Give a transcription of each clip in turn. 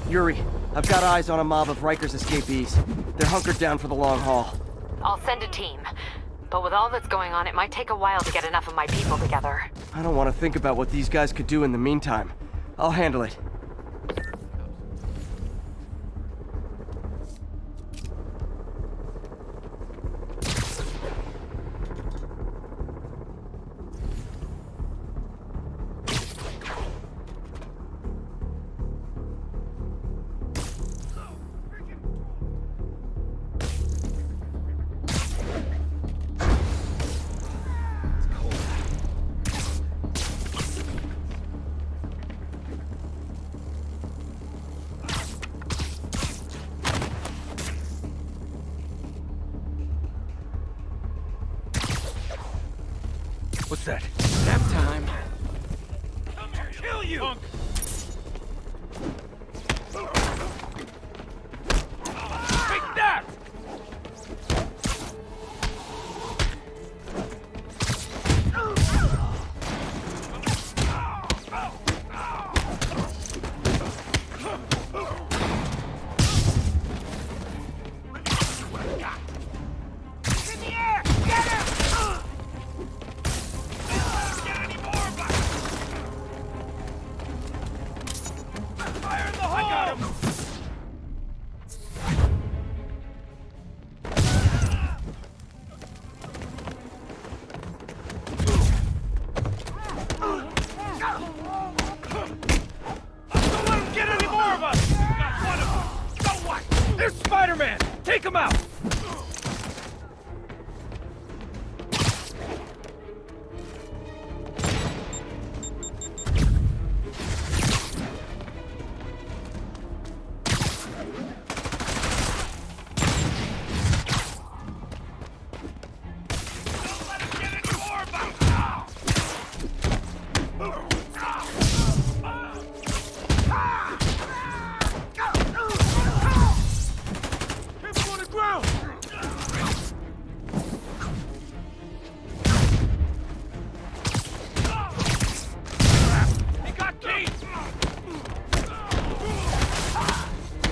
Yuri, I've got eyes on a mob of Riker's escapees. They're hunkered down for the long haul. I'll send a team. But with all that's going on, it might take a while to get enough of my people together. I don't want to think about what these guys could do in the meantime. I'll handle it. What's that? Nap time. Come here, kill you! Punk. Take that! In the air! Get him! Spider-Man! Take him out!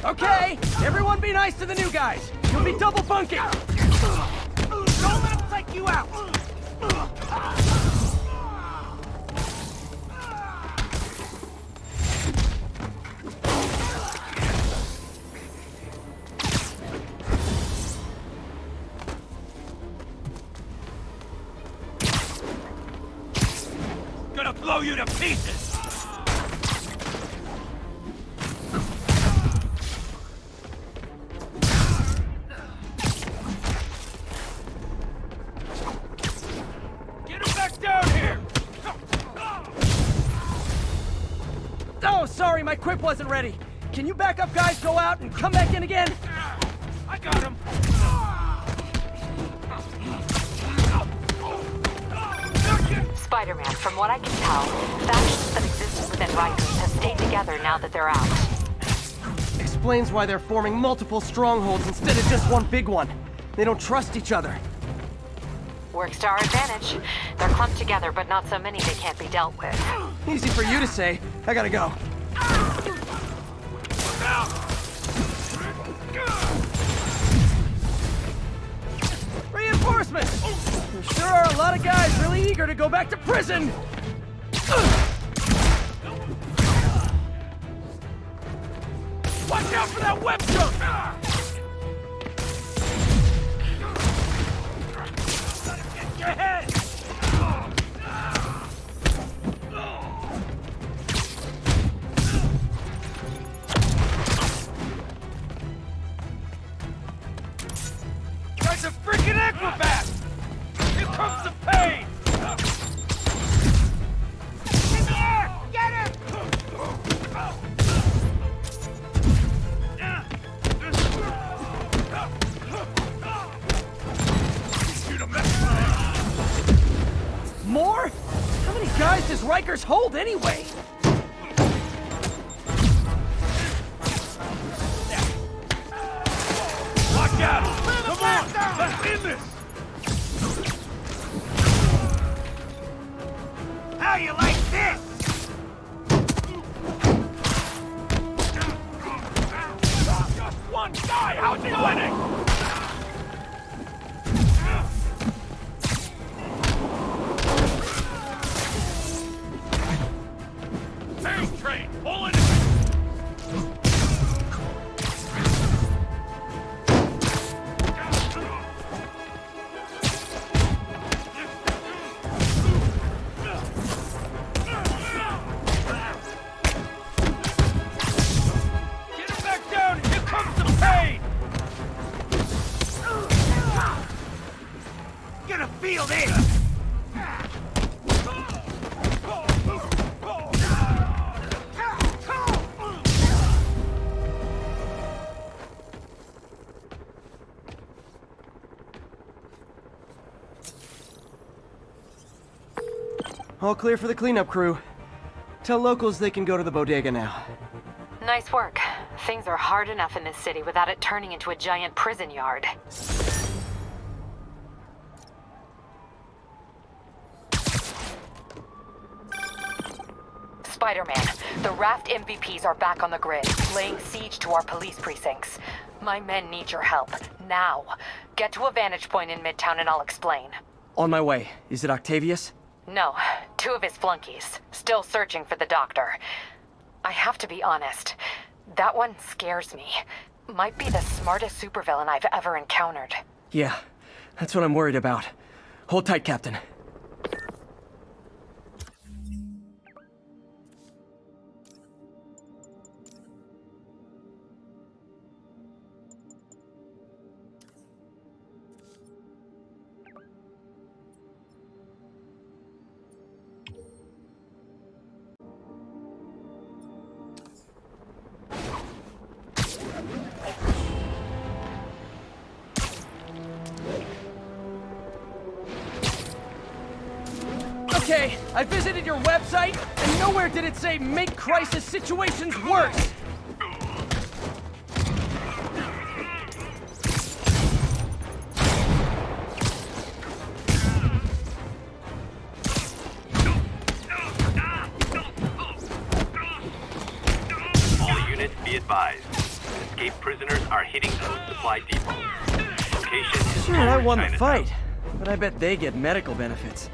Okay, everyone be nice to the new guys. You'll be double bunking. Don't let him take you out! Gonna blow you to pieces! Oh, sorry, my quip wasn't ready. Can you back up guys, go out, and come back in again? I got him! Spider-Man, from what I can tell, factions that existed within Rikers have stayed together now that they're out. Explains why they're forming multiple strongholds instead of just one big one. They don't trust each other. Works to our advantage. They're clumped together, but not so many they can't be dealt with. Easy for you to say. I gotta go. Reinforcements! There sure are a lot of guys really eager to go back to prison! Watch out for that web jump! Get your head! Guy's a freaking acrobat! Here comes the pain! In the air! Get him! More? How many guys does Rikers hold anyway? Watch out! Come on! Let's end this! How you like this? this! All clear for the cleanup crew. Tell locals they can go to the bodega now. Nice work. Things are hard enough in this city without it turning into a giant prison yard. Spider-Man, the Raft MVPs are back on the grid, laying siege to our police precincts. My men need your help, now. Get to a vantage point in Midtown and I'll explain. On my way. Is it Octavius? No, 2 of his flunkies, still searching for the doctor. I have to be honest, that one scares me. Might be the smartest supervillain I've ever encountered. Yeah, that's what I'm worried about. Hold tight, Captain. Okay, I visited your website, and nowhere did it say make crisis situations worse! All units be advised. Escaped prisoners are hitting those supply depots. Location is Sure, I won the Chinatown. fight, but I bet they get medical benefits.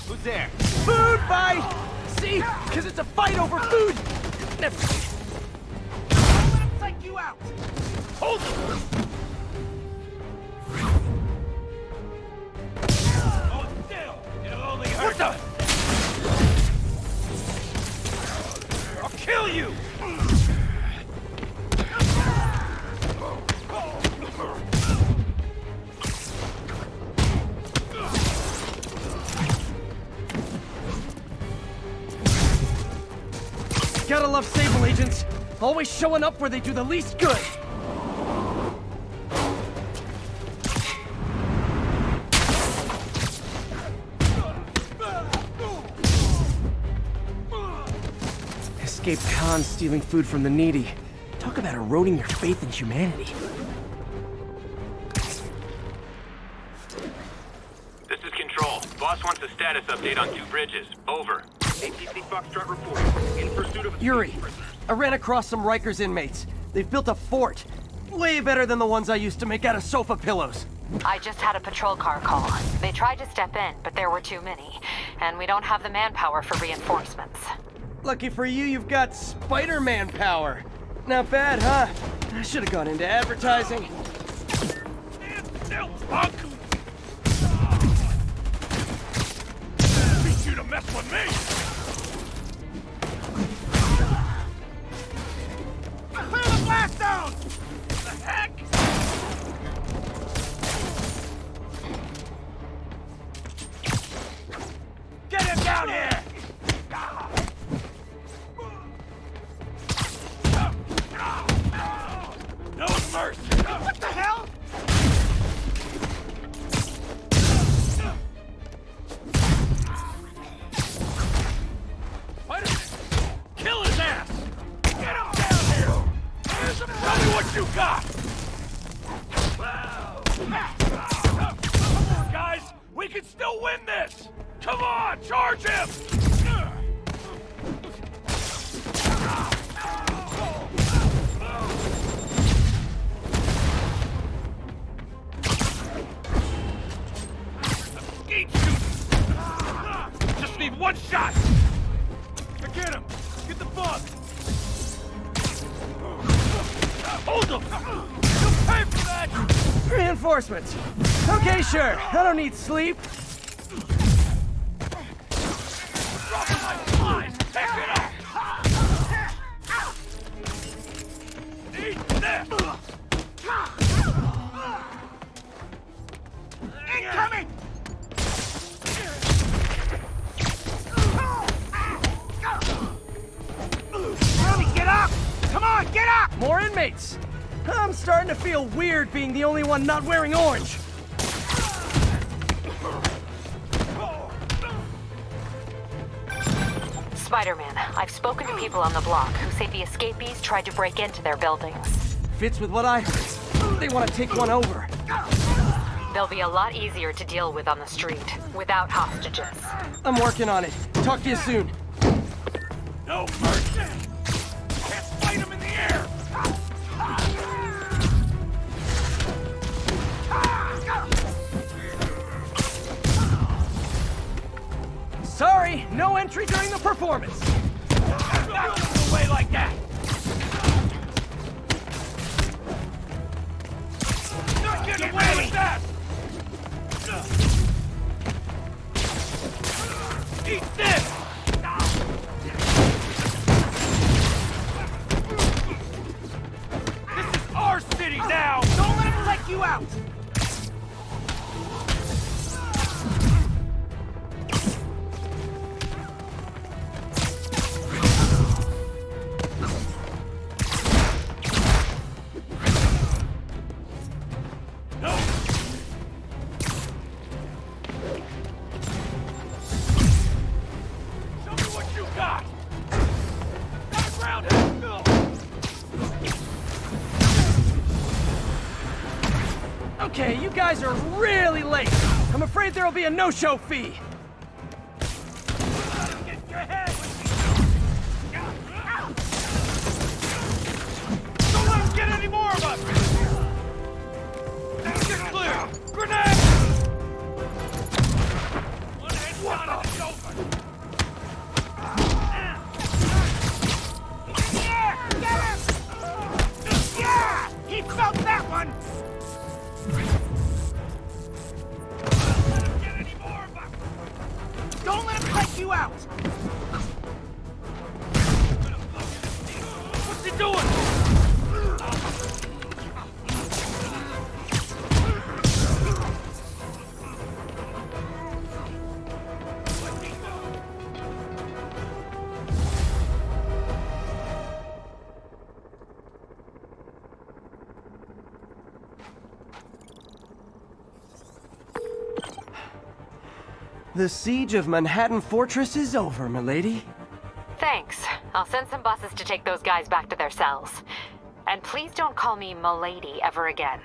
Who's there? Food fight! See? Because it's a fight over food! Never mind. I'll take you out! Hold them! Hold still! It'll only hurt. What the? I'll kill you! Gotta love Sable agents. Always showing up where they do the least good. Escaped cons stealing food from the needy. Talk about eroding your faith in humanity. This is Control. Boss wants a status update on 2 bridges. Over. APC Foxtrot reporting. In pursuit of Yuri, I ran across some Rikers inmates. They've built a fort. Way better than the ones I used to make out of sofa pillows. I just had a patrol car call. They tried to step in, but there were too many. And we don't have the manpower for reinforcements. Lucky for you, you've got Spider-Man power. Not bad, huh? I should have gone into advertising. Stand still, punk! Beat you to mess with me! Clear the blast zone! The heck? Get him down here! No mercy! What the hell? Spider-Man! Kill his ass! Get him down here! Tell me what you got! Come on, guys! We can still win this! Come on, charge him! Skeet shooting! Just need one shot! Get him! Get the bug! Hold him! You'll pay for that! Ran Reinforcements! Okay, sure. I don't need sleep. Incoming! Tommy, get up! Come on, get up! More inmates! I'm starting to feel weird being the only one not wearing orange. Spider-Man, I've spoken to people on the block who say the escapees tried to break into their buildings. Fits with what I heard. They want to take one over. They'll be a lot easier to deal with on the street, without hostages. I'm working on it. Talk to you soon. No mercy! Can't fight him in the air! Sorry, no entry during the performance. Not going away like that! Not getting away with that! Eat this! This is our city now! Don't let him let you out! No! Show me what you got! Got a ground him! Okay, you guys are really late. I'm afraid there'll be a no-show fee. Get your head! Don't let him get any more of us! Get clear! Grenade! One headshot and it's over! Yeah! Get him! Yeah! He felt that one! Don't let him get any more of us! Don't let him take you out! What's he doing? The siege of Manhattan Fortress is over, milady. Thanks. I'll send some buses to take those guys back to their cells. And please don't call me Milady ever again.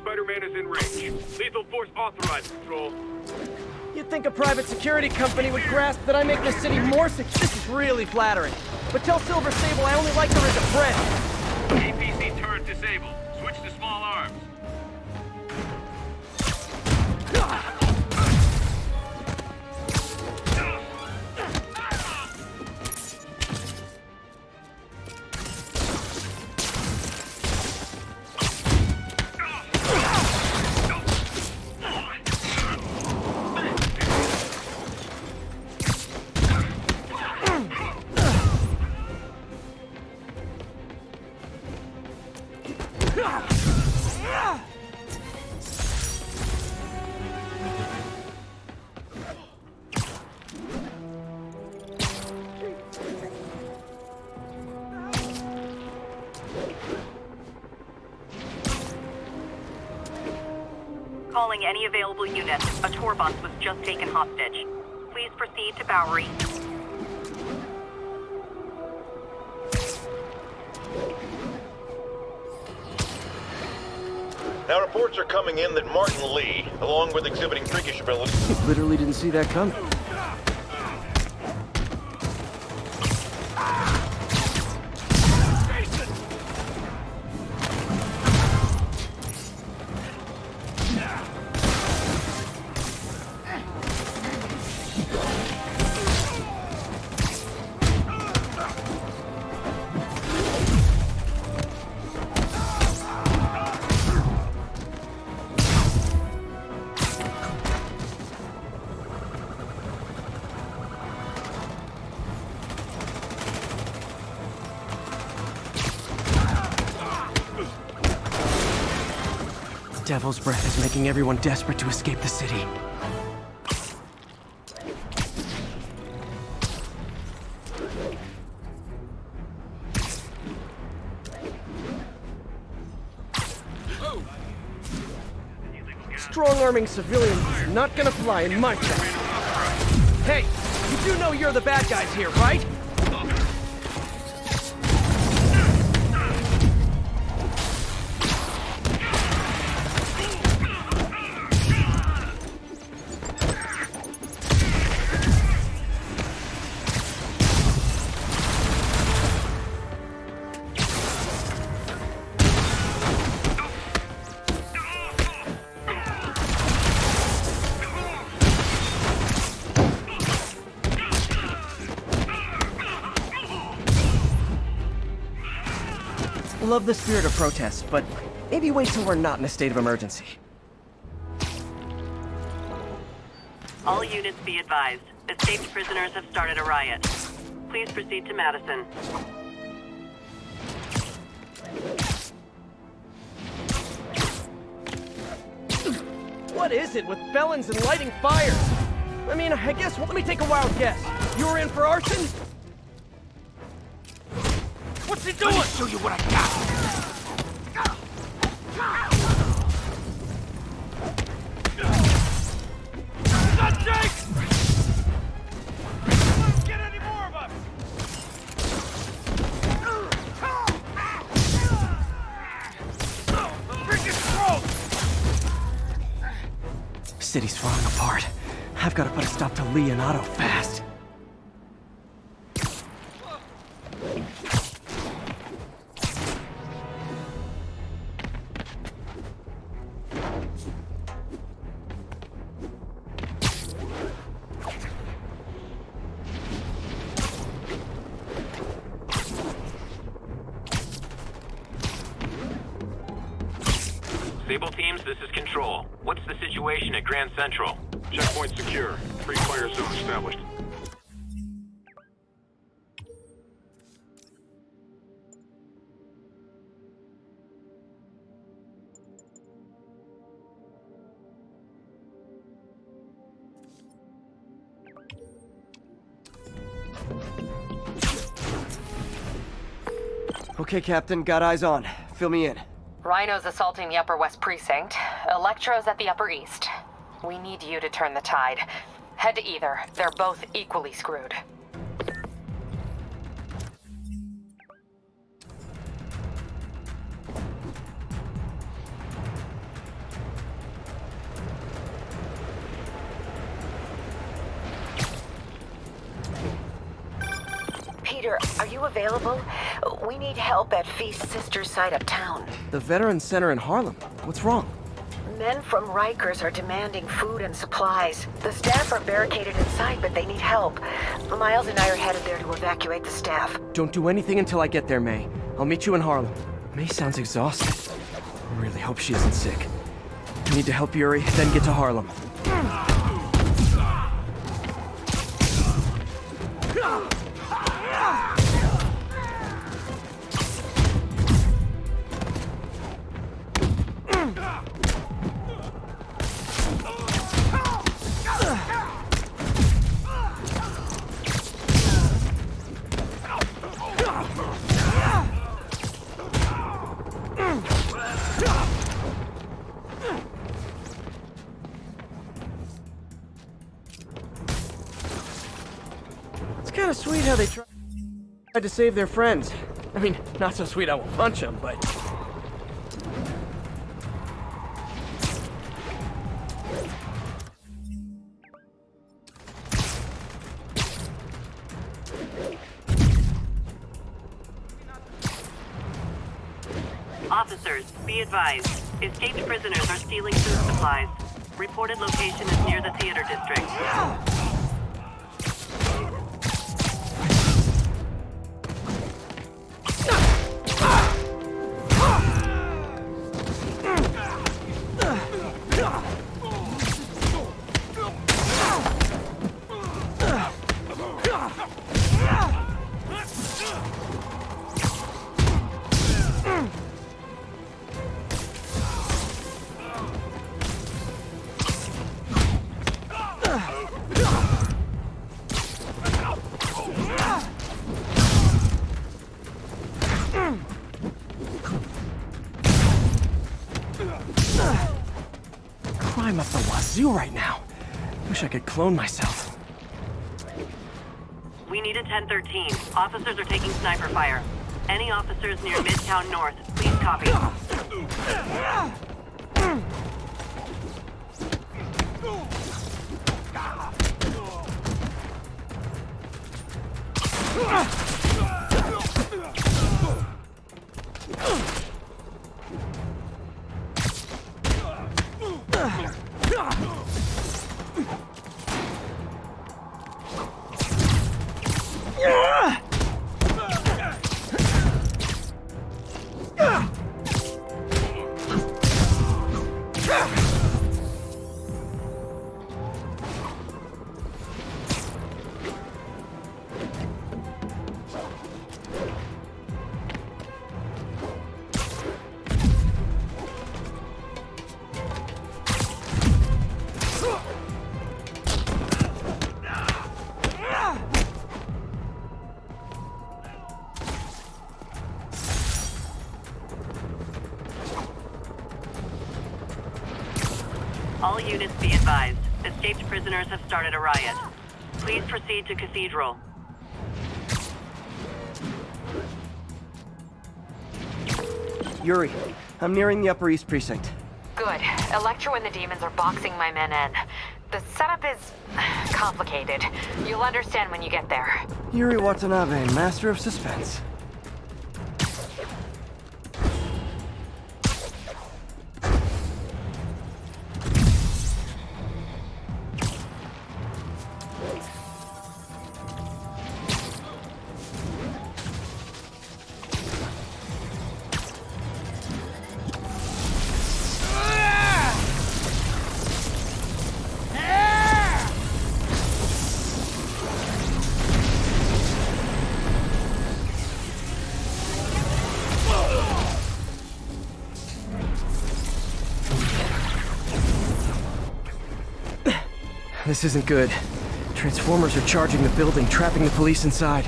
Spider-Man is in range. Lethal force authorized, Control. You'd think a private security company would grasp that I make this city more secure. This is really flattering. But tell Silver Sable I only like her as a friend. APC turret disabled. Switch to small arms. calling any available units. A tour bus was just taken hostage. Please proceed to Bowery. Now reports are coming in that Martin Lee, along with exhibiting freakish abilities... Literally didn't see that coming. Devil's breath is making everyone desperate to escape the city. Strong-arming civilians is not gonna fly in my town. Hey, you do know you're the bad guys here, right? Love the spirit of protest, but maybe wait till we're not in a state of emergency. All units be advised. Escaped prisoners have started a riot. Please proceed to Madison. What is it with felons and lighting fires? I mean, I guess, let me take a wild guess. You were in for arson? What's he doing? Let me show you what I got. Not Jake! Let's get any more of us! Freaking throat! City's falling apart. I've got to put a stop to Lee and Otto fast. Sable teams, this is Control. What's the situation at Grand Central? Checkpoint secure. Free fire zone established. Okay, Captain, got eyes on. Fill me in. Rhino's assaulting the Upper West Precinct. Electro's at the Upper East. We need you to turn the tide. Head to either. They're both equally screwed. Peter, are you available? We need help at Feast's sister's site uptown. The Veterans Center in Harlem. What's wrong? Men from Rikers are demanding food and supplies. The staff are barricaded inside, but they need help. Miles and I are headed there to evacuate the staff. Don't do anything until I get there, May. I'll meet you in Harlem. May sounds exhausted. I really hope she isn't sick. I need to help Yuri, then get to Harlem. Sweet how they tried to save their friends. I mean, not so sweet I won't punch them, but... Officers, be advised. Escaped prisoners are stealing food supplies. Reported location is near the theater district. I'm up the wazoo right now. Wish I could clone myself. We need a 1013. Officers are taking sniper fire. Any officers near Midtown North, please copy. All units be advised. Escaped prisoners have started a riot. Please proceed to Cathedral. Yuri, I'm nearing the Upper East Precinct. Good. Electro and the demons are boxing my men in. The setup is complicated. You'll understand when you get there. Yuri Watanabe, master of suspense. This isn't good. Transformers are charging the building, trapping the police inside.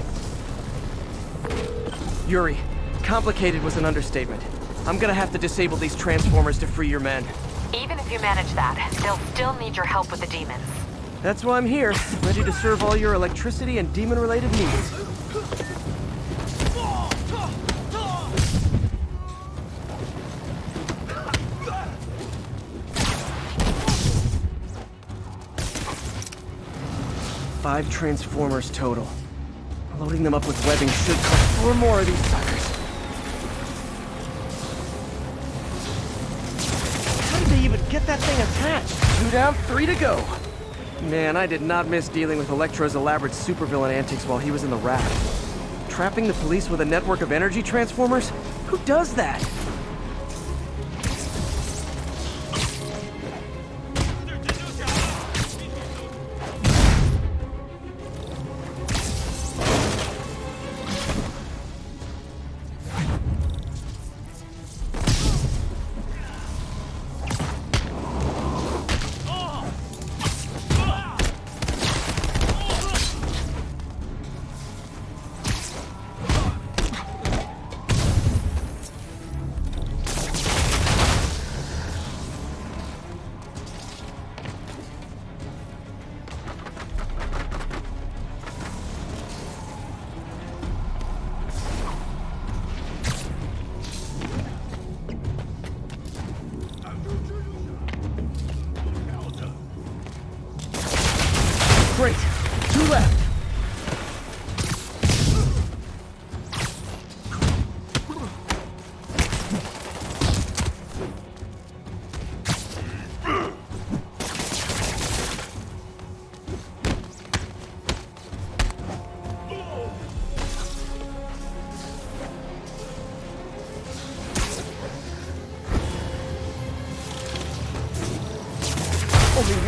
Yuri, complicated was an understatement. I'm gonna have to disable these transformers to free your men. Even if you manage that, they'll still need your help with the demons. That's why I'm here, ready to serve all your electricity and demon-related needs. Five transformers total. Loading them up with webbing should cause 4 more of these suckers. How did they even get that thing attached? 2 down, 3 to go. Man, I did not miss dealing with Electro's elaborate supervillain antics while he was in the raft. Trapping the police with a network of energy transformers? Who does that?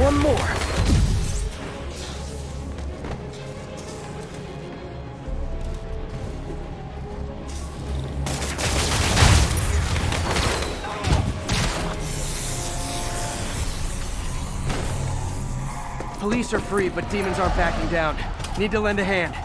one more. Police are free, but demons aren't backing down. Need to lend a hand.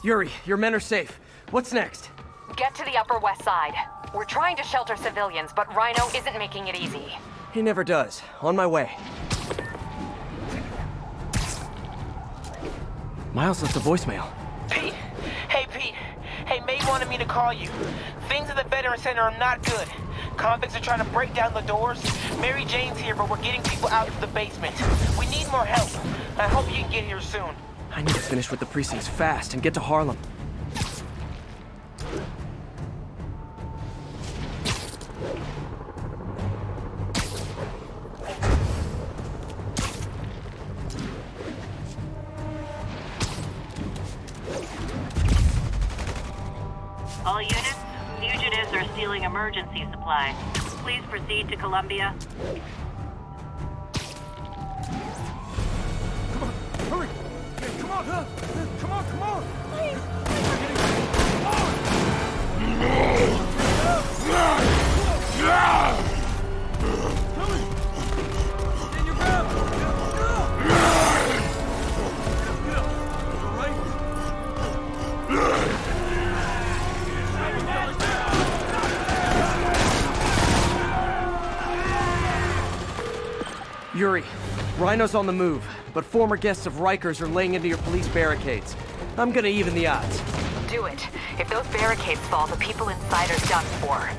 Yuri, your men are safe. What's next? Get to the Upper West Side. We're trying to shelter civilians, but Rhino isn't making it easy. He never does. On my way. Miles left a voicemail. Pete. Hey, Pete. Hey, May wanted me to call you. Things at the Veteran Center are not good. Convicts are trying to break down the doors. Mary Jane's here, but we're getting people out of the basement. We need more help. I hope you can get here soon. I need to finish with the precincts fast and get to Harlem. All units, fugitives are stealing emergency supplies. Please proceed to Columbia. Hurry! Come on, huh? Come on, come on! Stand your ground! Yuri, Rhino's on the move, but former guests of Rikers are laying into your police barricades. I'm gonna even the odds. Do it. If those barricades fall, the people inside are done for.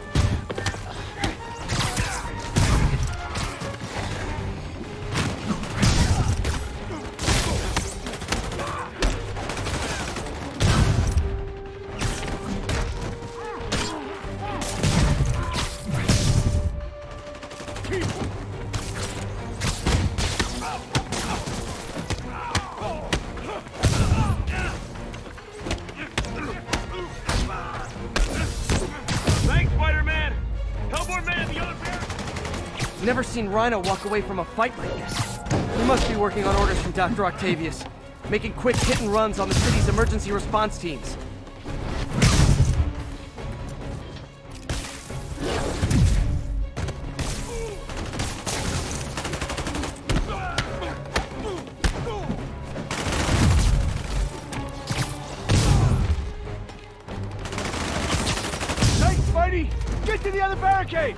Never seen Rhino walk away from a fight like this. He must be working on orders from Dr. Octavius, making quick hit and runs on the city's emergency response teams. Thanks, Spidey! Get to the other barricade!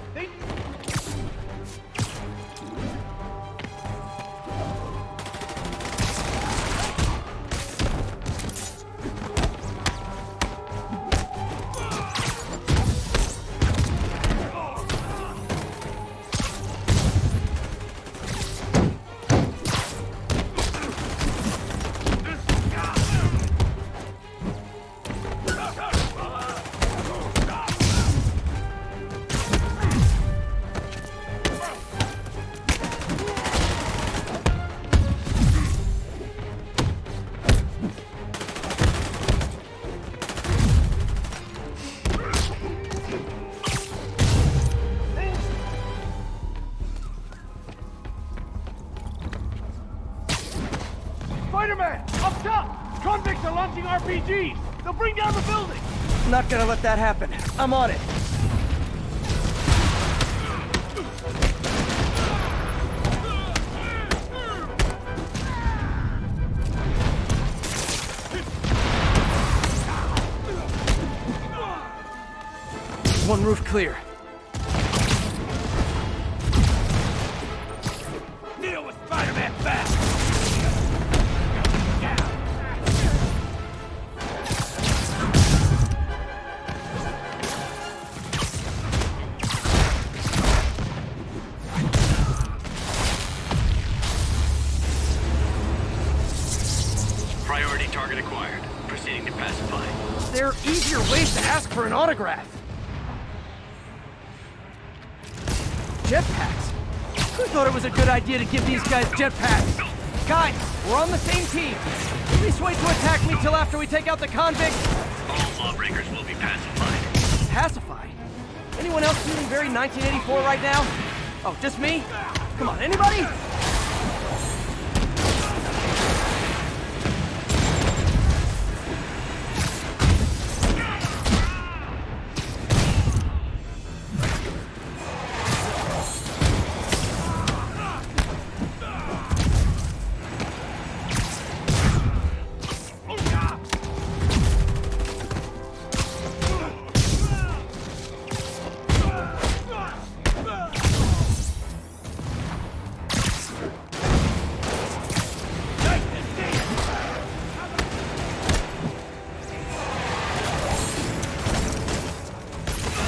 Spider-Man! Up top! Convicts are launching RPGs! They'll bring down the building! Not gonna let that happen. I'm on it. One roof clear. Deal with Spider-Man fast! Target pacified. There are easier ways to ask for an autograph. Jetpacks? Who thought it was a good idea to give these guys jetpacks? Guys, we're on the same team. Please wait to attack me till after we take out the convicts. All lawbreakers will be pacified. Pacified? Anyone else feeling very 1984 right now? Oh, just me? Come on, anybody?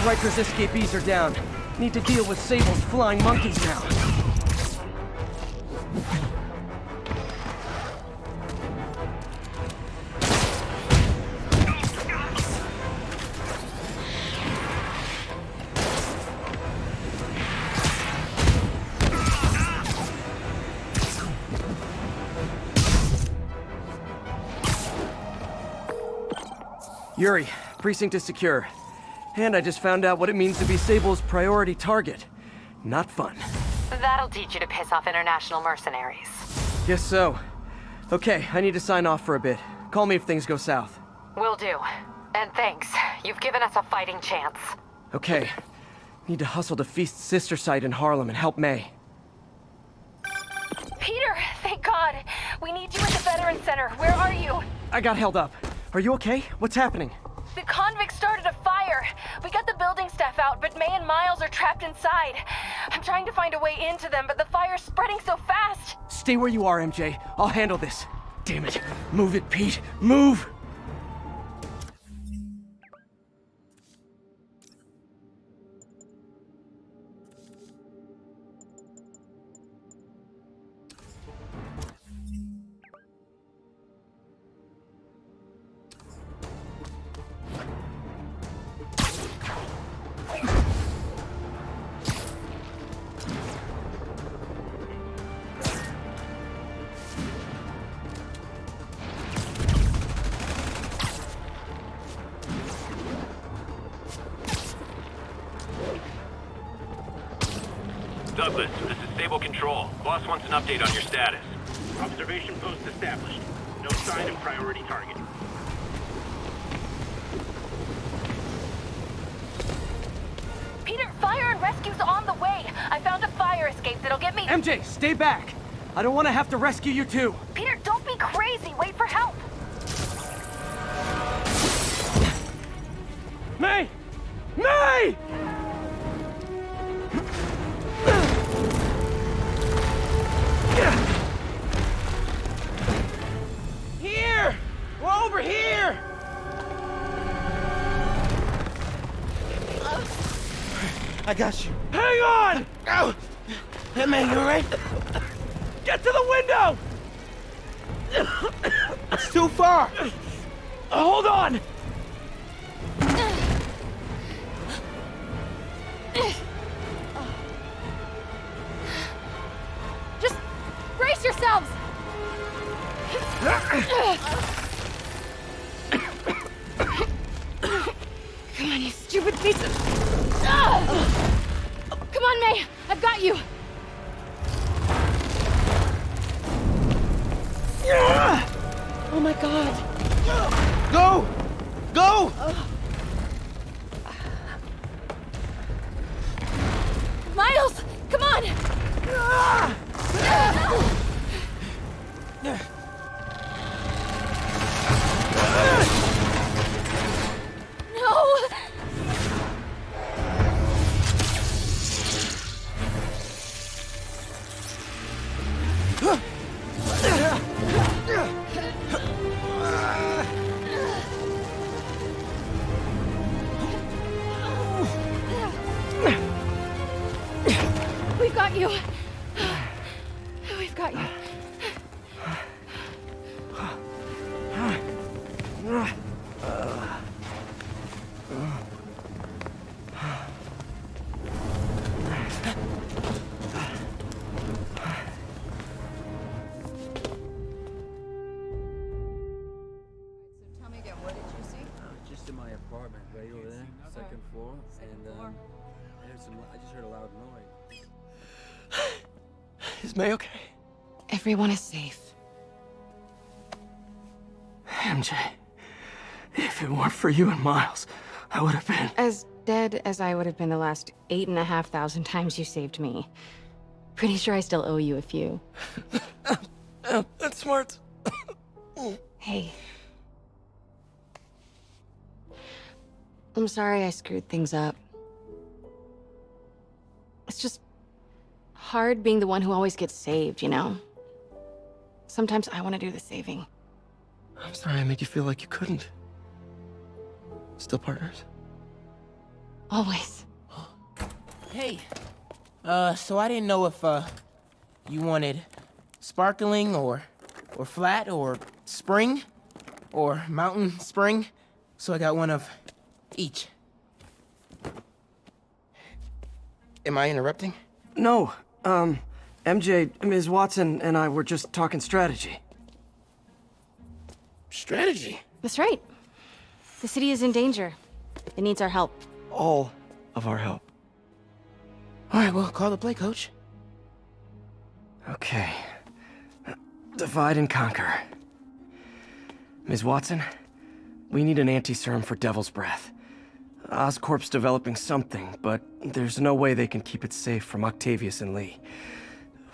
Riker's escapees are down. Need to deal with Sable's flying monkeys now. Yuri, precinct is secure. And I just found out what it means to be Sable's priority target. Not fun. That'll teach you to piss off international mercenaries. Guess so. Okay, I need to sign off for a bit. Call me if things go south. Will do. And thanks. You've given us a fighting chance. Okay. Need to hustle to Feast's sister site in Harlem and help May. Peter, thank God. We need you at the Veterans Center. Where are you? I got held up. Are you okay? What's happening? The convicts started a fire. We got the building staff out, but May and Miles are trapped inside. I'm trying to find a way into them, but the fire's spreading so fast. Stay where you are, MJ. I'll handle this. Damn it. Move it, Pete. Move! Douglas, this is Sable Control. Boss wants an update on your status. Observation post established. No sign of priority target. Peter, fire and rescue's on the way. I found a fire escape that'll get me... MJ, stay back! I don't want to have to rescue you too. Peter, don't be crazy. Wait for help. May! May! Here! We're over here! I got you. Hang on! Ow! Hey, man, you alright? Get to the window! It's too far. Hold on! Just brace yourselves. Come on, you stupid piece of... Come on, May. I've got you. Oh my God. Go! Go! Miles, come on. No. We've got you. We've got you. I just heard a loud noise. Is May okay? Everyone is safe. MJ, if it weren't for you and Miles, I would have been... As dead as I would have been the last 8,500 times you saved me. Pretty sure I still owe you a few. That's smart. Hey. I'm sorry I screwed things up. It's just hard being the one who always gets saved, you know? Sometimes I want to do the saving. I'm sorry I made you feel like you couldn't. Still partners? Always. Hey. So I didn't know if, you wanted sparkling or flat or spring or mountain spring. So I got one of each. Am I interrupting? No. MJ, Ms. Watson, and I were just talking strategy. Strategy? That's right. The city is in danger. It needs our help. All of our help. All right, well, call the play, coach. Okay. Divide and conquer. Ms. Watson, we need an anti-serum for Devil's Breath. Oscorp's developing something, but there's no way they can keep it safe from Octavius and Lee.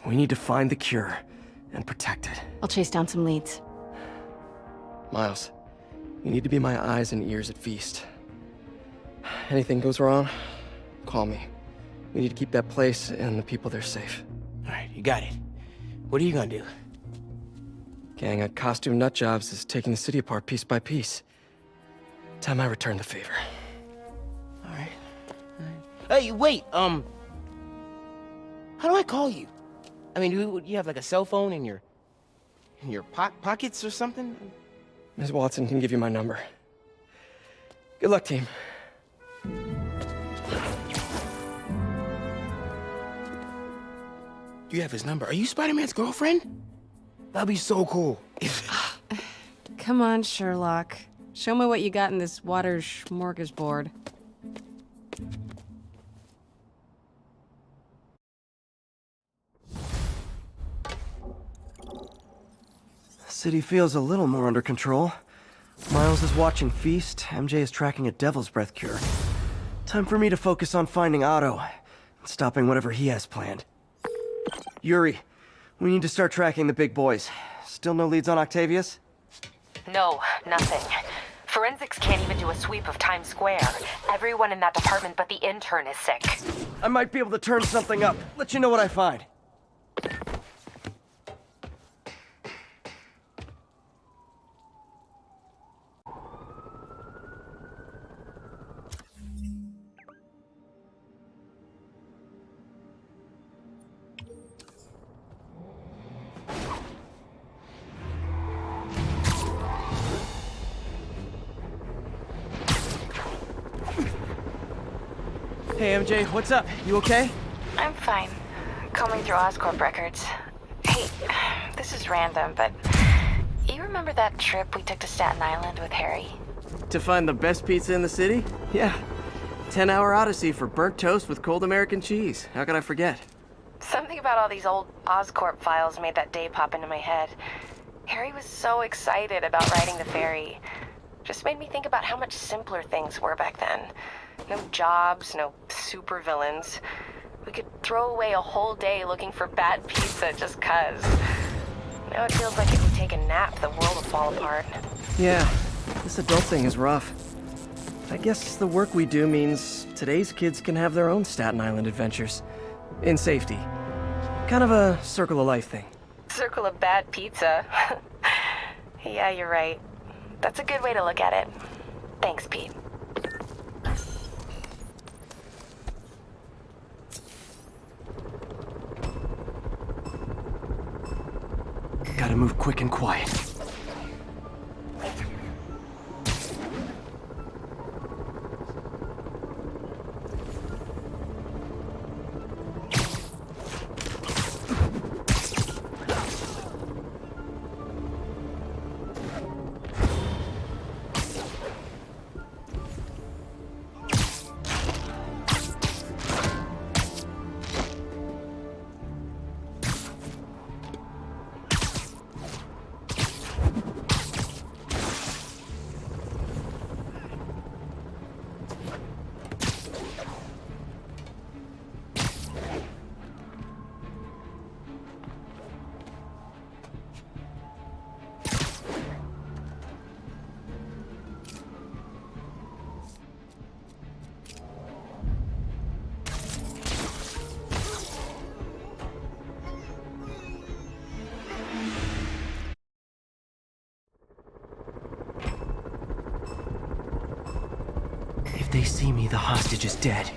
We need to find the cure and protect it. I'll chase down some leads. Miles, you need to be my eyes and ears at Feast. Anything goes wrong, call me. We need to keep that place and the people there safe. All right, you got it. What are you gonna do? Gang at Costume Nut Jobs is taking the city apart piece by piece. Time I return the favor. All right. Hey, wait, how do I call you? I mean, do you have like a cell phone in your pockets or something? Ms. Watson can give you my number. Good luck, team. You have his number. Are you Spider-Man's girlfriend? That'd be so cool. Come on, Sherlock. Show me what you got in this water smorgasbord. The city feels a little more under control. Miles is watching Feast, MJ is tracking a Devil's Breath cure. Time for me to focus on finding Otto and stopping whatever he has planned. Yuri, we need to start tracking the big boys. Still no leads on Octavius? No, nothing. Forensics can't even do a sweep of Times Square. Everyone in that department but the intern is sick. I might be able to turn something up. Let you know what I find. Hey, MJ, what's up? You okay? I'm fine. Combing through Oscorp records. Hey, this is random, but you remember that trip we took to Staten Island with Harry? To find the best pizza in the city? Yeah. 10-hour odyssey for burnt toast with cold American cheese. How could I forget? Something about all these old Oscorp files made that day pop into my head. Harry was so excited about riding the ferry. Just made me think about how much simpler things were back then. No jobs, no supervillains. We could throw away a whole day looking for bad pizza just 'cause. Now it feels like if we take a nap, the world will fall apart. Yeah, this adult thing is rough. I guess the work we do means today's kids can have their own Staten Island adventures. In safety. Kind of a circle of life thing. Circle of bad pizza. Yeah, you're right. That's a good way to look at it. Thanks, Pete. Gotta move quick and quiet. they see me, the hostage is dead.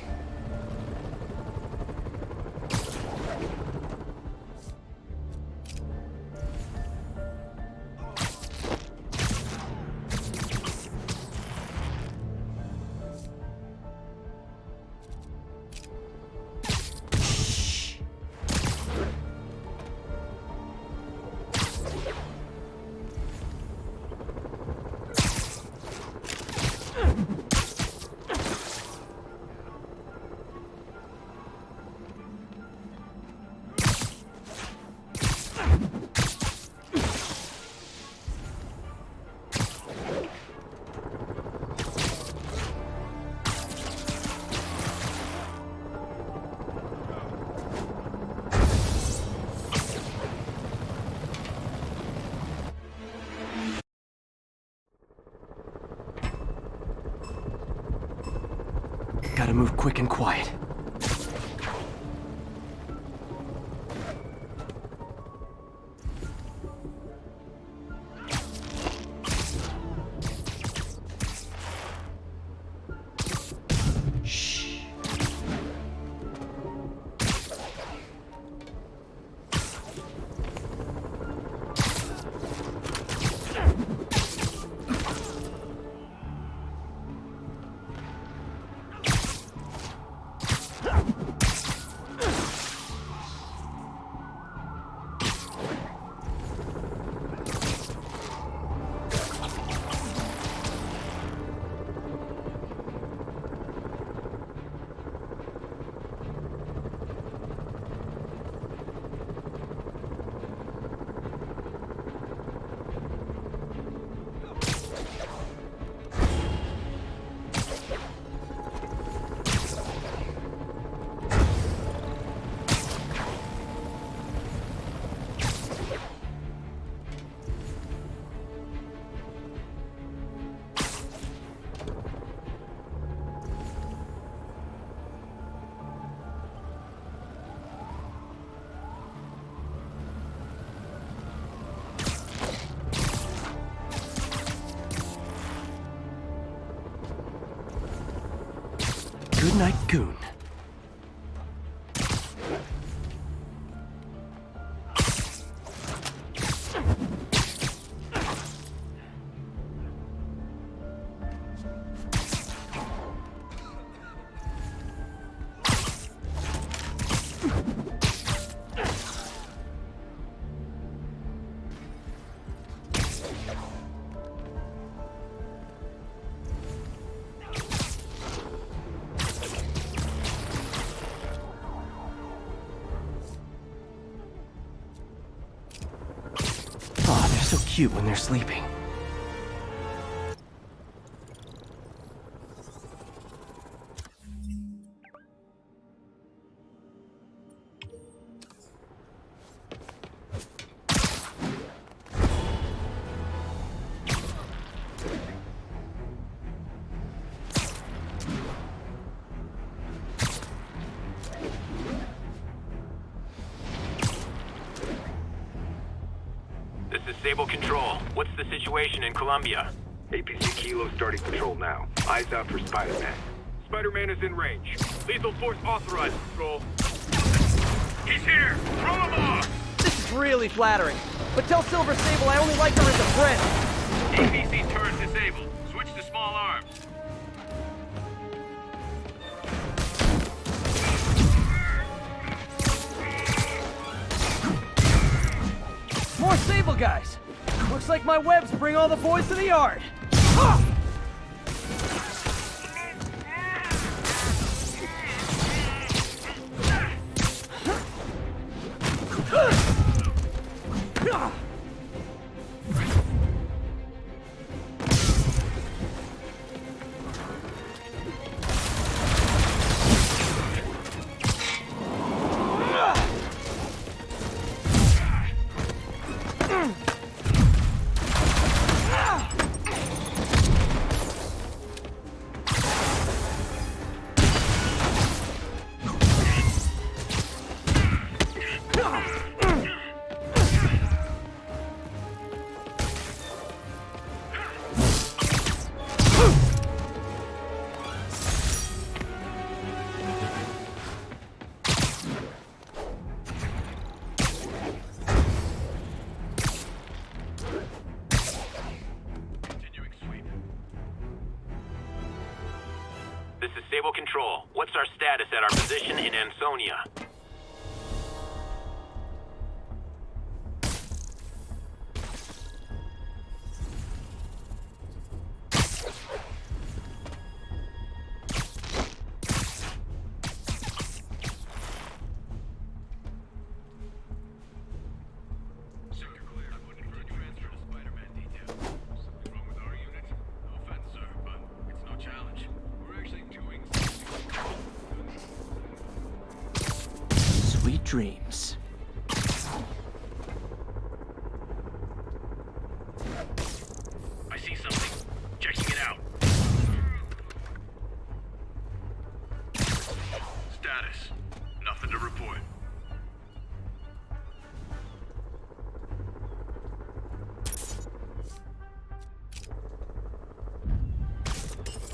Gotta move quick and quiet. Good night, Goon. So cute when they're sleeping. Stable Control. What's the situation in Columbia? APC Kilo starting patrol now. Eyes out for Spider-Man. Spider-Man is in range. Lethal force authorized, Control. He's here! Throw him off! This is really flattering. But tell Silver Sable I only like her as a friend. APC turret disabled. Switch to small arms. More Sable guys. Looks like my webs bring all the boys to the yard. Sable Control. What's our status at our position in Ansonia? Sweet dreams. I see something. Checking it out. Status. Nothing to report.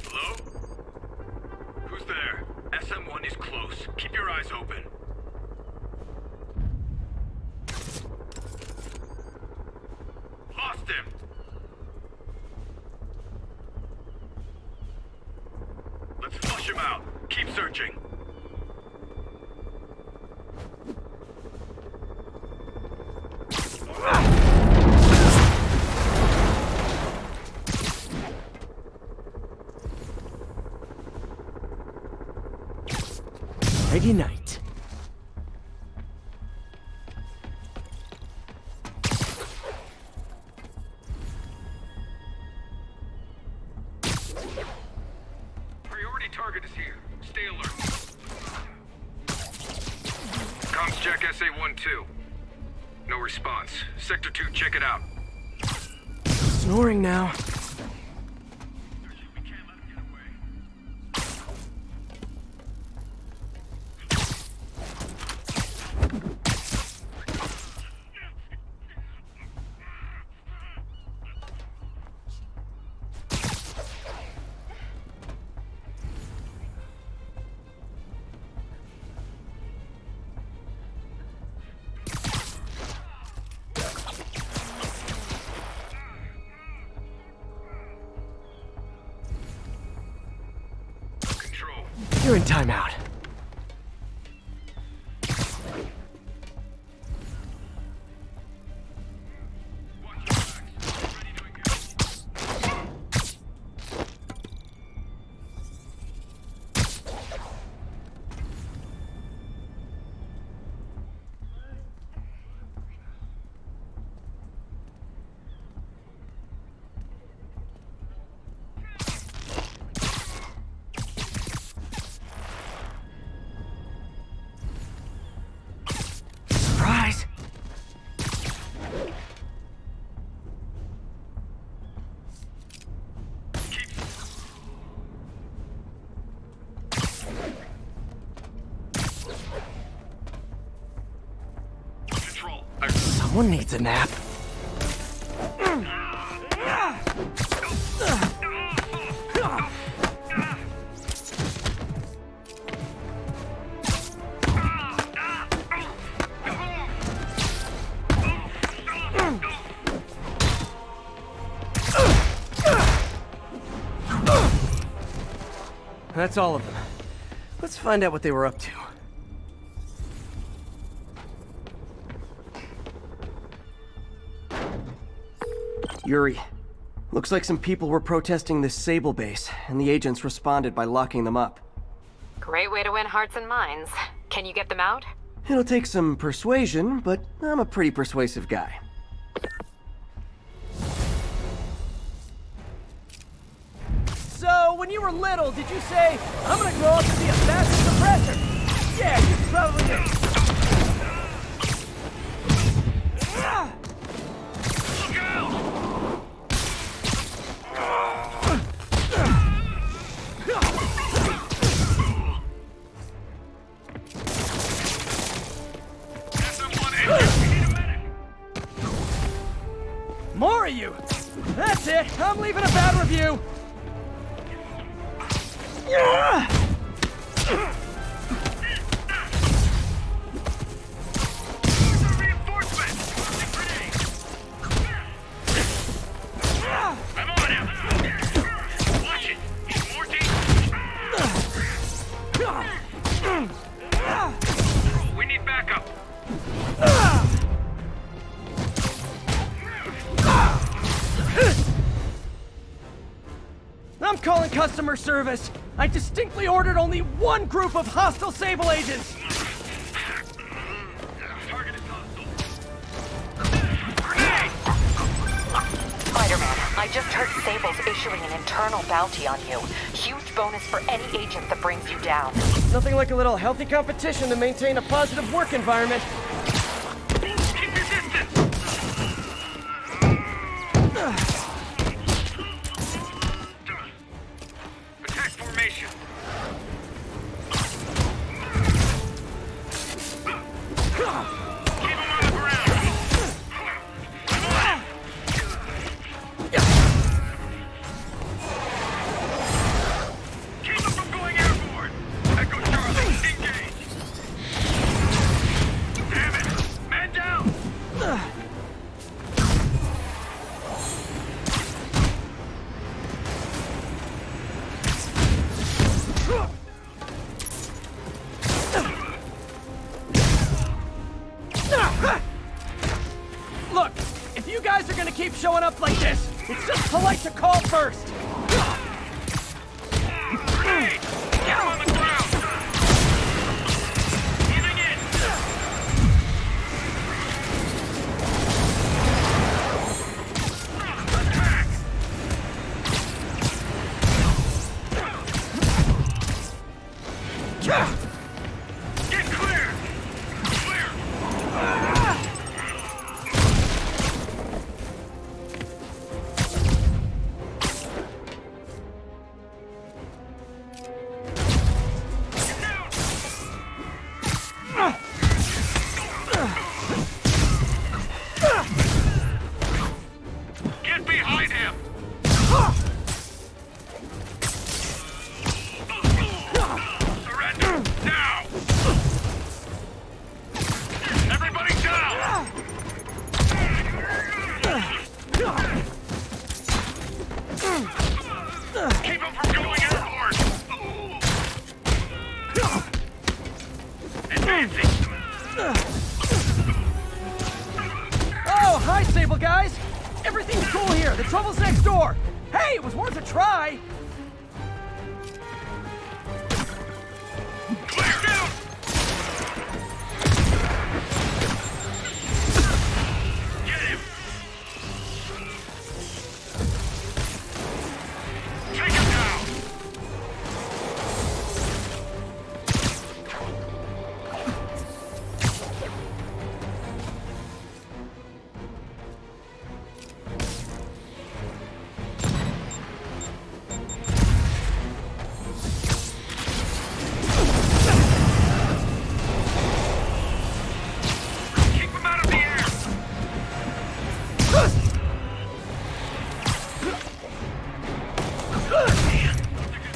Hello? Who's there? SM-1 is close. Keep your eyes open. Lost him! Let's flush him out. Keep searching. Nighty night. Priority target is here. Stay alert. Comms check SA-12. No response. Sector 2, check it out. Snoring now. We can't let him get away. Control. You're in timeout. Watch your backs. Ready to engage. Surprise! Control. Someone needs a nap. That's all of them. Let's find out what they were up to. Yuri, looks like some people were protesting this Sable base, and the agents responded by locking them up. Great way to win hearts and minds. Can you get them out? It'll take some persuasion, but I'm a pretty persuasive guy. So, when you were little, did you say, I'm gonna grow up to be a fast suppressor? Yeah, you probably did. Look out! More of you! That's it! I'm leaving a bad review! I'm on him! Watch it! He's more dangerous! We need backup. I'm calling customer service. I distinctly ordered only one group of hostile Sable agents. Target is hostile. Spider-Man, I just heard Sable's issuing an internal bounty on you. Huge bonus for any agent that brings you down. Nothing like a little healthy competition to maintain a positive work environment. Keep your distance. Attack formation. Keep him on the ground. Keep him from going airborne. Echo Charlie, engage. Damn it! Man down. Look, if you guys are gonna keep showing up like this, it's just polite to call first. Grenade! Get him on the ground. Giving in. Attack! Get clear! Clear! Get behind him! Surrender! Now! Everybody down! Keep him from going airborne! Advancing! Oh, hi, Sable guys. Everything's cool here. The trouble's next door. Hey, it was worth a try. Clear! Down! Get him! Take him down! Keep him out of the air!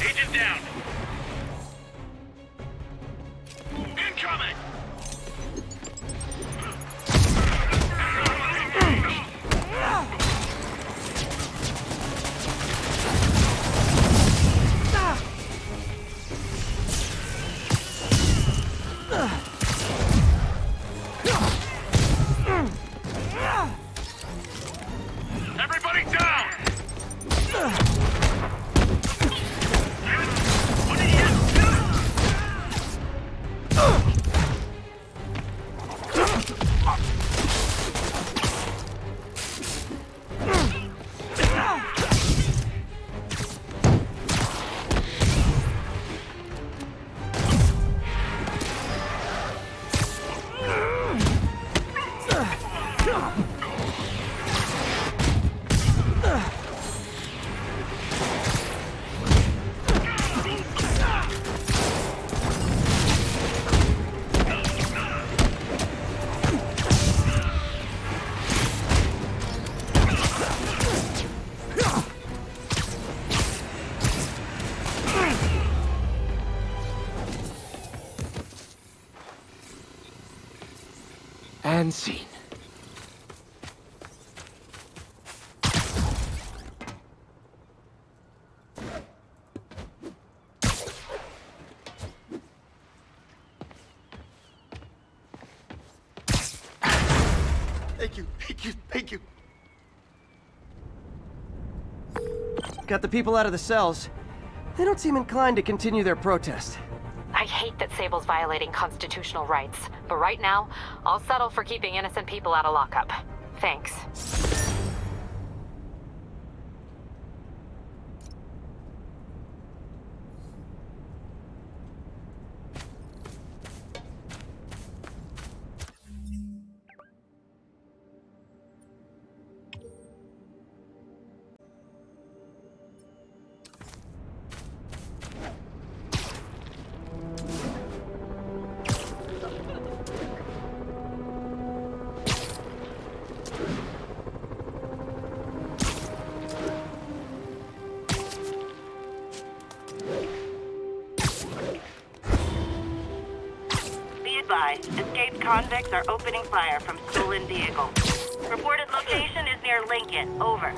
Agent down! Incoming! Everybody down! What are you And scene. Thank you, thank you, thank you. Got the people out of the cells. They don't seem inclined to continue their protest. I hate that Sable's violating constitutional rights, but right now, I'll settle for keeping innocent people out of lockup. Thanks. Escaped convicts are opening fire from stolen vehicles. Reported location is near Lincoln. Over.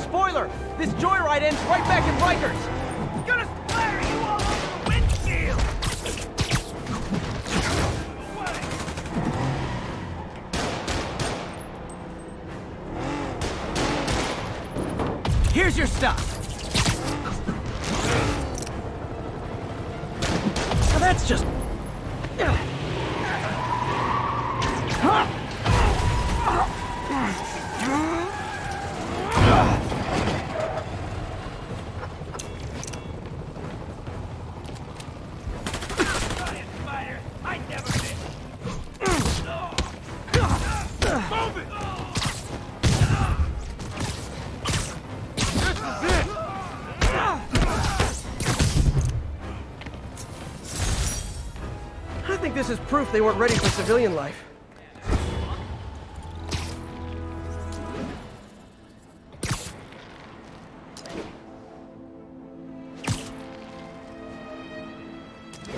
Spoiler! This joyride ends right back in Rikers! Gonna splatter you all over the windshield! Here's your stop! Now that's just... I think this is proof they weren't ready for civilian life.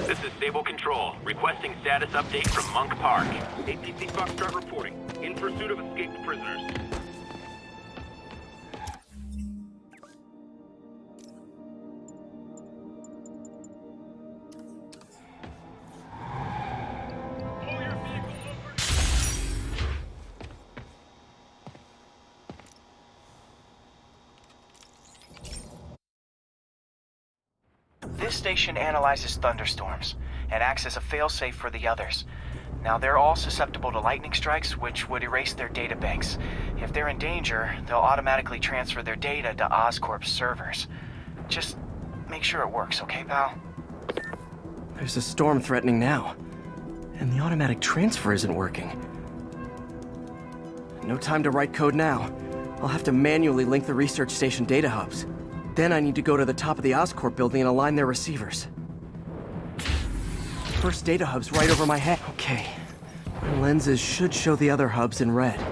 This is Stable Control, requesting status update from Monk Park. APC Foxtrot reporting. In pursuit of escaped prisoners. This station analyzes thunderstorms and acts as a failsafe for the others. Now, they're all susceptible to lightning strikes, which would erase their databanks. If they're in danger, they'll automatically transfer their data to Oscorp's servers. Just make sure it works, okay, pal? There's a storm threatening now, and the automatic transfer isn't working. No time to write code now. I'll have to manually link the research station data hubs. Then I need to go to the top of the Oscorp building and align their receivers. First data hub's right over my head. Okay. My lenses should show the other hubs in red.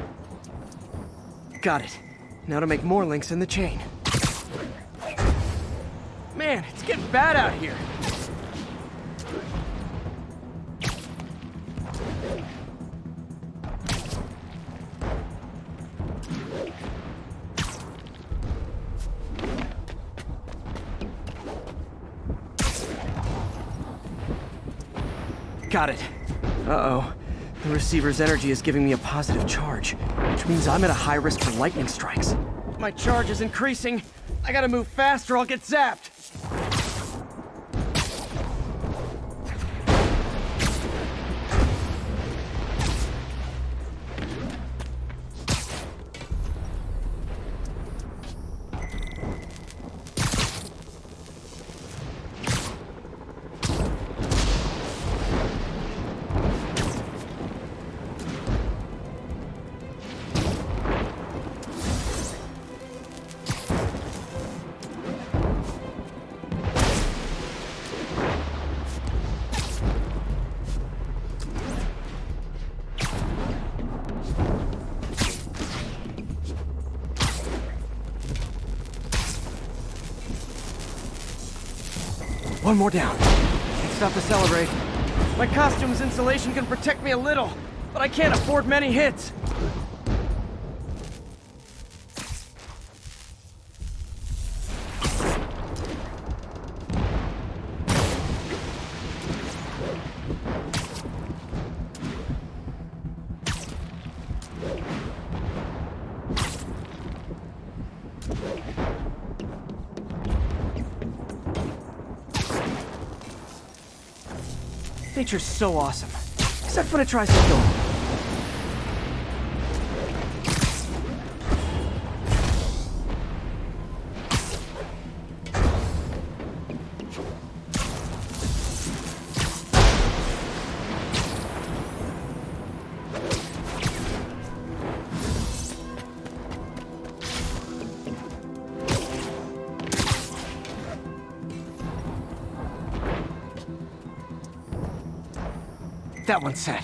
Got it. Now to make more links in the chain. Man, it's getting bad out here. Got it. Uh-oh. The receiver's energy is giving me a positive charge, which means I'm at a high risk for lightning strikes. My charge is increasing. I gotta move fast or I'll get zapped. One more down. Can't stop to celebrate. My costume's insulation can protect me a little, but I can't afford many hits. Nature's so awesome. Except when it tries to kill me. That one's set.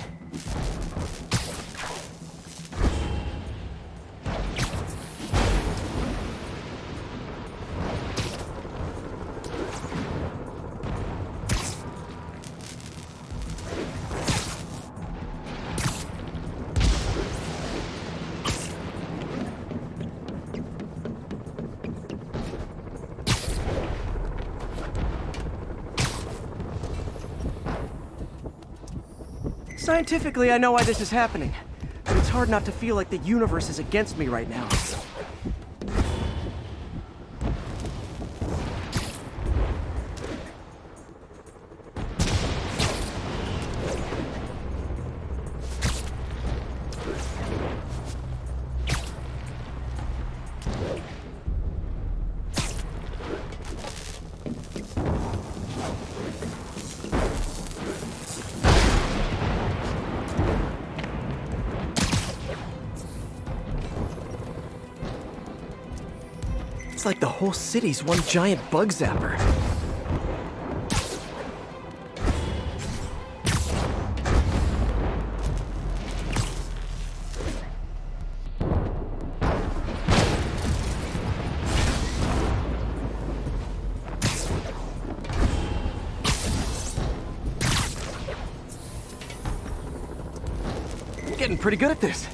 Scientifically, I know why this is happening, but it's hard not to feel like the universe is against me right now. It's like the whole city's one giant bug zapper. I'm getting pretty good at this.